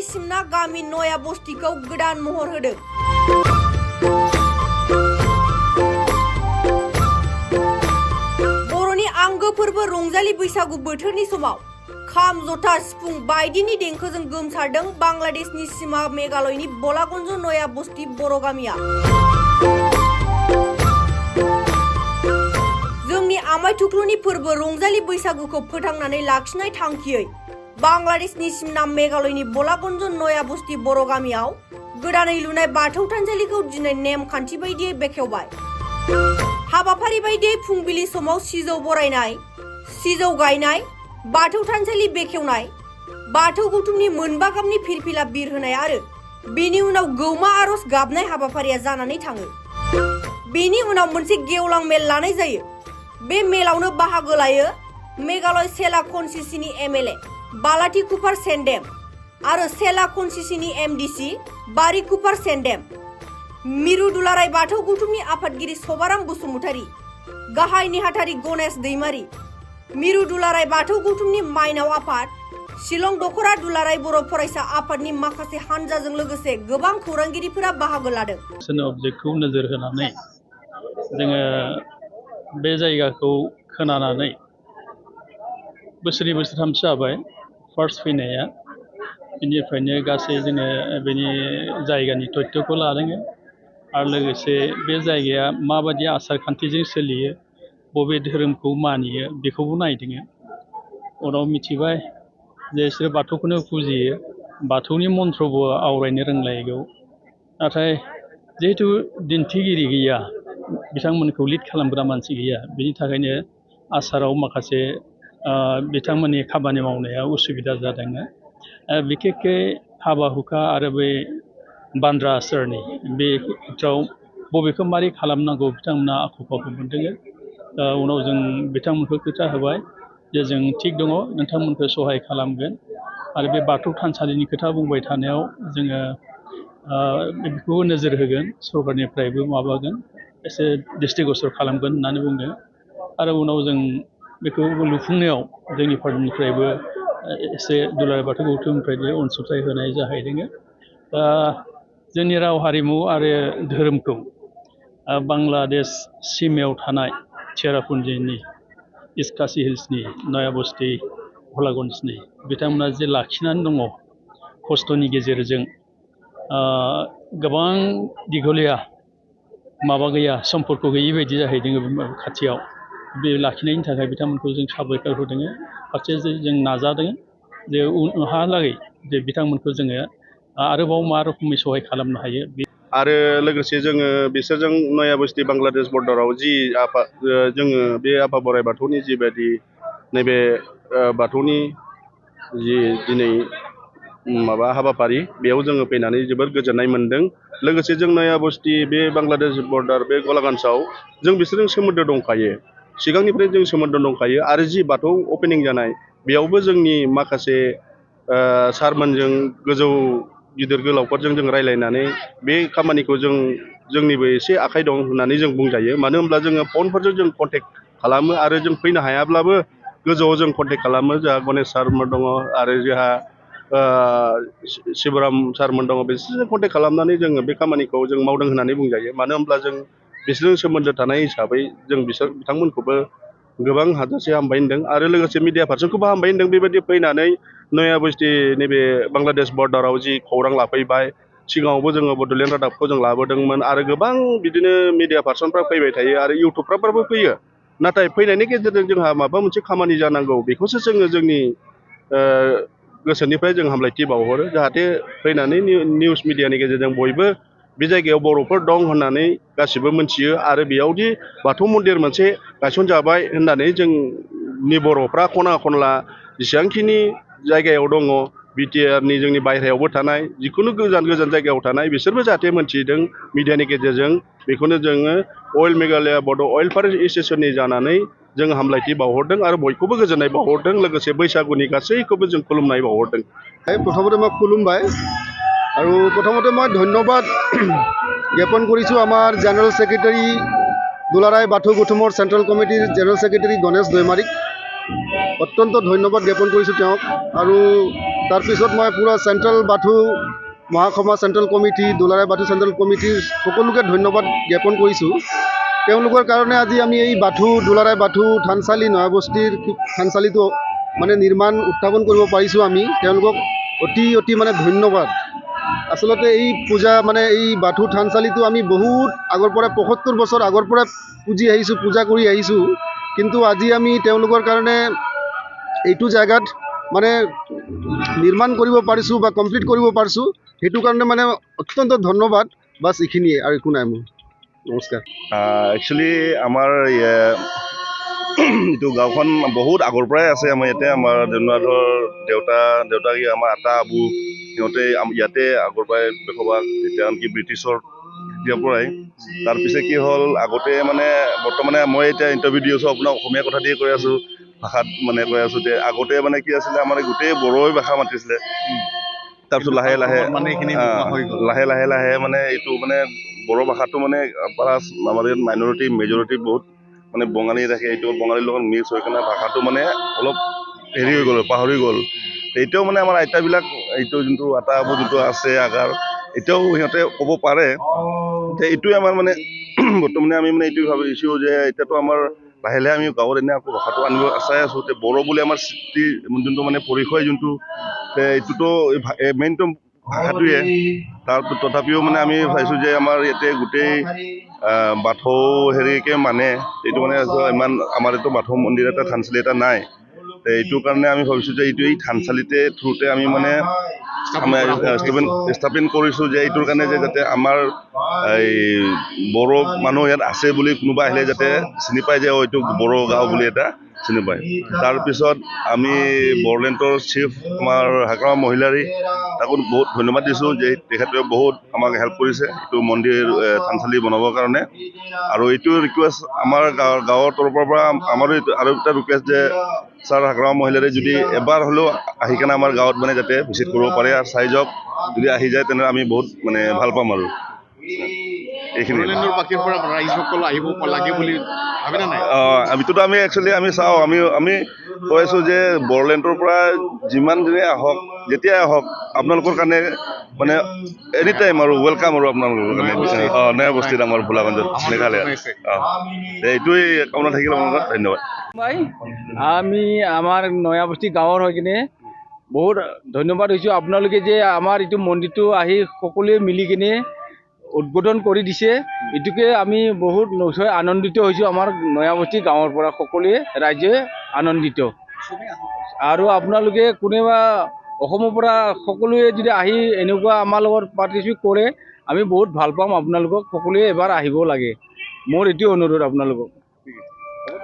सिमना गामि नया बस्तिखौ गोदान महर होदों। बर'नि आंगो फोरबो रंजालि बैसागु बोथोरनि समाव खाम जथा सिफुं बायदिनि देंखोजों गोमसारदों बांलादेशनि सीमा मेघालयनि बलागन्ज नया बस्ति बर' गामिया। जोंनि आमाय थुख्लुनि फोरबो रंजालि बैसागुखौ फोथांनानै लाखिनाय थांखियै बांलादेशनि सिमना मेघालयनि बलागन्ज नया बस्ति बर' गामियाव गोदानै लुनाय बाथौ थानसालिखौ दिनै नेमखान्थि बायदियै बेखेवबाय। हाबाफारि बायदियै फुंबिलि समाव सिजौ बरायनाय, सिजौ गायनाय, बाथौ थानसालि बेखेवनाय, बाथौ गौथुमनि मोनबा गाबनि फिरफिला बिरहोनाय आरो बेनि उनाव गौमा आरज गाबनाय हाबाफारिया जानानै थाङो। बेनि उनाव मोनसे गेवलां मेल लानाय जायो। बे मेलावनो बाहागो लायो मेघालय सेला कनस्टिट्युन्सिनि एमएलए बालाटी कुपार सेन्डेम आरो सेला कनस्टिट्युन्सिनि एमडिसि बारी कुपार सेन्डेम, मिरु दुलाराय बाथौ गौथुमनि आफादगिरि सभाराम बसुमतारी, गाहाय नेहाथारि गणेश दैमारी, मिरु दुलाराय बाथौ गौथुमनि माइनाव आफाद, शिलं दखरा दुलाराय बर' फरायसा आफादनि माखासे हानजाजों लोगोसे गोबां खौरांगिरिफोरा बाहागो लादों। अबजेक्टखौ नोजोर होनानै जोङो बे जायगाखौ खोनानानै बोसोरनै बोसोरथामसो जाबाय फार्स्ट फैनाया। बेनिफ्रायनो गासै जोङो बेनि जायगानि तथ्यखौ लादों आरो लोगोसे बे जायगाया माबायदि आसार खान्थिजों सोलियो, बबे धोरोमखौ मानियो बेखौबो नायदों। उनाव मिथिबाय जे बिसोरो बाथौखौनो फुजियो, बाथौनि मन्त्रबो आवरायनो रोंलायगौ। नाथाय जिहेथु दिन्थिगिरि गैया, बिथांमोनखौ लिड खालामग्रा मानसि गैया, बेनि थाखायनो आसाराव माखासे बिथांमोननि खामानि मावनाया उसुबिदा जादों। बिखेखै हाबा हुखा आरो बै बान्द्रा आसारनि बे खेथ्रआव बबेखौ मारै खालामनांगौ बिथांमोना आख' फाख' मोनदों। उनाव जों बिथांमोनखौ खोथा होबाय जे जों थिग दङ, नोंथांमोनखौ सहाय खालामगोन। आरो बे बाथौ थानसालिनि खोथा बुंबाय थानायाव जोङो बेखौबो नोजोर होगोन, सरकारनिफ्रायबो माबागोन, एसे दृष्टिगोचर खालामगोन होननानै बुंदों। आरो उनाव जों बेखौ लुफुंनायाव जोंनि पार्टिनिफ्रायबो एसे दुलाराय बाथौ गौथुमनिफ्रायनो अनसुंथाइ होनाय जाहैदों। दा जोंनि राव हारिमु आरो धोरोमखौ बांलादेश सिमायाव थानाय चेरापुन्जीनि इस्ट खासि हिल्सनि नया बस्ति भलागन्जनि बिथांमोना जे लाखिनानै दङ खस्थ'नि गेजेरजों, गोबां दिघलिया माबा गैया, सम्पर्क गैयि बायदि जाहैदों खाथियाव। बे लाखिनायनि थाखाय बिथांमोनखौ जों साबायखर होदों। फारसे जों नाजादों जे उनहालागै जे बिथांमोनखौ जोङो आरोबाव मा रोखोमै सहाय खालामनो हायो। आरो लोगोसे जोङो बिसोरजों नया बस्ति बांलादेश बर्डाराव जि जोङो बे आफा बोराइ बाथौनि जिबायदि नैबे बाथौनि जि दिनै माबा हाबाफारि, बेयाव जोङो फैनानै जोबोर गोजोननाय मोन्दों। लोगोसे जों नया बस्ति बे बांलादेश बर्डार बे गलागान्सआव जों बिसोरजों सोमोन्दो दंखायो, सिगांनिफ्राय जों सोमोन्दो दंखायो। आरो जि बाथौ अपेनिं जानाय बेयावबो जोंनि माखासे सारमोनजों गोजौ गिदिर गोलावफोरजों जों रायज्लायनानै बे खामानिखौ जोंनिबो एसे आखाइ दं होननानै जों बुंजायो। मानो होनब्ला जोङो फनफोरजों जों कन्टेक्ट खालामो आरो जों फैनो हायाब्लाबो गोजौआव जों कन्टेक्ट खालामो। जोंहा गणेश सारमोन दङ आरो जोंहा शिबराम सारमोन दङ। बिसोरजों कन्टेक्ट खालामनानै जोङो बे खामानिखौ जों मावदों होननानै बुंजायो। मानो होनब्ला जों बिसोरजों सोमोन्दो थानाय हिसाबै जों बिथांमोनखौबो गोबां हाजासे हामबाय होनदों आरो लोगोसे मिडिया पार्सनखौबो हामबाय होनदों। बेबायदि फैनानै नया बस्ति नैबे बांलादेश बर्डाराव जि खौरां लाफैबाय, सिगाङावबो जोङो बड'लेण्ड रादाबखौ जों लाबोदोंमोन आरो गोबां बिदिनो मिडिया पार्सनफ्रा फैबाय थायो आरो इउटुबफ्राबो फैयो। नाथाय फैनायनि गेजेरजों जोंहा माबा मोनसे खामानि जानांगौ, बेखौसो जोङो जोंनि गोसोनिफ्राय जों हामलायथि बावहरो। जाहाथे फैनानै निउस मिडियानि गेजेरजों बयबो बे जायगायाव बर'फोर दं होननानै गासिबो मोनथियो आरो बेयावदि बाथौ मन्दिर मोनसे गायसनजाबाय होननानै जोंनि बर'फ्रा खना खनला जेसेबांखिनि जायगायाव दङ, बिटिआरनि जोंनि बायह्रायावबो थानाय, जिखुनु गोजान गोजान जायगायाव थानाय, बिसोरबो जाहाथे मोनथिदों मिडियानि गेजेरजों। बेखौनो जोङो अइल मेघालया बड' अइलफोर एस'सिएसननि जानानै जों हामलायथि बावहरदों आरो बयखौबो गोजोननाय बावहरदों। लोगोसे बैसागुनि गासैखौबो जों खुलुमनाय बावहरदों। प्रथमते मैं खुलुमबाय और प्रथमते मैं धन्यवाद ज्ञापन करिছোঁ आमार जेनेरेल सेक्रेटारि दुलाराय बाथौ गौथुমৰ सेंट्रेल कमिटिर जेनेरेल सेक्रेटारि गणेश दैमारीक। अत्यंत धन्यवाद ज्ञापन करिছোঁ তেওঁক। আৰু তাৰপিছত মই পূৰা central Bathou Mahasabha central committee Dularai Bathou central কমিটিৰ সকলোকে ধন্যবাদ জ্ঞাপন কৰিছোঁ। তেওঁলোকৰ কাৰণে আজি আমি এই বাথৌ দুলাৰায় বাথৌ থানচালি নয়াবস্তিৰ থানচালিটো মানে নিৰ্মাণ উত্থাপন কৰিব পাৰিছোঁ। আমি তেওঁলোকক অতি মানে ধন্যবাদ। আচলতে এই পূজা মানে এই বাথৌ থানচালিটো আমি বহুত আগৰ পৰা ৭৫ বছৰ আগৰ পৰা পূজা কৰি আহিছোঁ। কিন্তু আজি আমি তেওঁলোকৰ কাৰণে এইটো জেগাত মানে নিৰ্মাণ কৰিব পাৰিছোঁ বা কমপ্লিট কৰিব পাৰিছোঁ, সেইটো কাৰণে মানে অত্যন্ত ধন্যবাদ। বাছ এইখিনিয়ে, আৰু একো নাই মোৰ। নমস্কাৰ। একচুৱেলি আমাৰ এইটো গাঁওখন বহুত আগৰ পৰাই আছে। আমাৰ ইয়াতে আমাৰ দেউতা আমাৰ আটা আবু সিহঁতে ইয়াতে আগৰ পৰাই বসবাস, তেতিয়া আনকি ব্ৰিটিছৰ তেতিয়াৰ পৰাই। তাৰপিছত কি হ'ল, আগতে মানে বৰ্তমানে মই এতিয়া ইণ্টাৰভিউ দি আছোঁ, আপোনাক অসমীয়া কথা দিয়ে কৈ আছোঁ, ভাষাত মানে কৈ আছোঁ যে আগতে মানে কি আছিলে, আমাৰ গোটেই বড়োৱে ভাষা মাতিছিলে। তাৰপিছত লাহে লাহে মানে এইটো মানে বড়ো ভাষাটো মানে আমাৰ ইয়াত মাইনৰিটি মেজৰিটি বহুত মানে বঙালী থাকে, এইটো বঙালীৰ লগত মিক্স হৈ কিনে ভাষাটো মানে অলপ হেৰি হৈ গ'ল, পাহৰি গ'ল। এতিয়াও মানে আমাৰ আইতাবিলাক এইটো যোনটো আটা আবু যোনটো আছে আগাৰ, এতিয়াও সিহঁতে ক'ব পাৰে। এইটোৱে আমাৰ মানে বৰ্তমানে আমি মানে এইটোৱে ভাবিছোঁ যে এতিয়াতো আমাৰ লাহে লাহে আমি গাঁৱত এনে আকৌ ভাষাটো আনিব চাই আছোঁ। বড়ো বুলি আমাৰ সৃষ্টি যোনটো মানে পৰিচয় যোনটো, এইটোতো মেইনটো ভাষাটোৱে। তথাপিও মানে আমি ভাবিছোঁ যে আমাৰ ইয়াতে গোটেই বাথৌ হেৰিকে মানে এইটো মানে ইমান আমাৰ এইটো বাথৌ মন্দিৰ এটা থানচালি এটা নাই। এইটো কাৰণে আমি ভাবিছোঁ যে এই থানচালিতে থ্ৰুতে আমি মানে স্থাপন কৰিছোঁ যে এইটোৰ কাৰণে যে যাতে আমাৰ এই বড়ো মানুহ ইয়াত আছে বুলি কোনোবা আহিলে যাতে চিনি পায় যে এইটো বড়ো গাঁও বুলি এটা চিনি পায়। তাৰপিছত আমি বড়োলেণ্ডৰ চিফ আমাৰ হাগ্ৰামা মহিলাৰী, তাকো বহুত ধন্যবাদ দিছোঁ যে তেখেতে বহুত আমাক হেল্প কৰিছে এইটো মন্দিৰ থানচালি বনাবৰ কাৰণে। আৰু এইটো ৰিকুৱেষ্ট আমাৰ গাঁৱৰ তৰফৰ পৰা আমাৰো আৰু এটা ৰিকুৱেষ্ট যে ছাৰ হাগ্ৰামা মহিলাৰী যদি এবাৰ হ'লেও আহি কেনে আমাৰ গাঁৱত মানে যাতে ভিজিট কৰিব পাৰে, আৰু চাই যাওক। যদি আহি যায় তেনেহ'লে আমি বহুত মানে ভাল পাম। আৰু এইখিনি আমিতো একচুৱেলি আমি চাওঁ, আমি কৈ আছোঁ যে বড়োলেণ্ডৰ পৰা যিমান দিনে আহক, যেতিয়াই আহক, আপোনালোকৰ কাৰণে মানে এনি টাইম আৰু ৱেলকাম আৰু আপোনালোকৰ কাৰণে। নয়াবস্তিত আমাৰ ভোলাগঞ্জত মেঘালয়। এইটোৱেই কামনা থাকিল আপোনালোকৰ। ধন্যবাদ। আমি আমাৰ নয়াবস্তি গাঁৱৰ হৈ কিনে বহুত ধন্যবাদ হৈছোঁ। আপোনালোকে যে আমাৰ এইটো মন্দিৰটো আহি সকলোৱে মিলি কিনে উদ্বোধন কৰি দিছে, এইটোকে আমি বহুত নথৈ আনন্দিত হৈছোঁ। আমাৰ নয়াবস্তি গাঁৱৰ পৰা সকলোৱে ৰাইজে আনন্দিত। আৰু আপোনালোকে কোনোবা অসমৰ পৰা সকলোৱে যদি আহি এনেকুৱা আমাৰ লগত পাৰ্টিচিপেট কৰে, আমি বহুত ভাল পাম। আপোনালোকক সকলোৱে এবাৰ আহিব লাগে, মোৰ এইটো অনুৰোধ আপোনালোকক।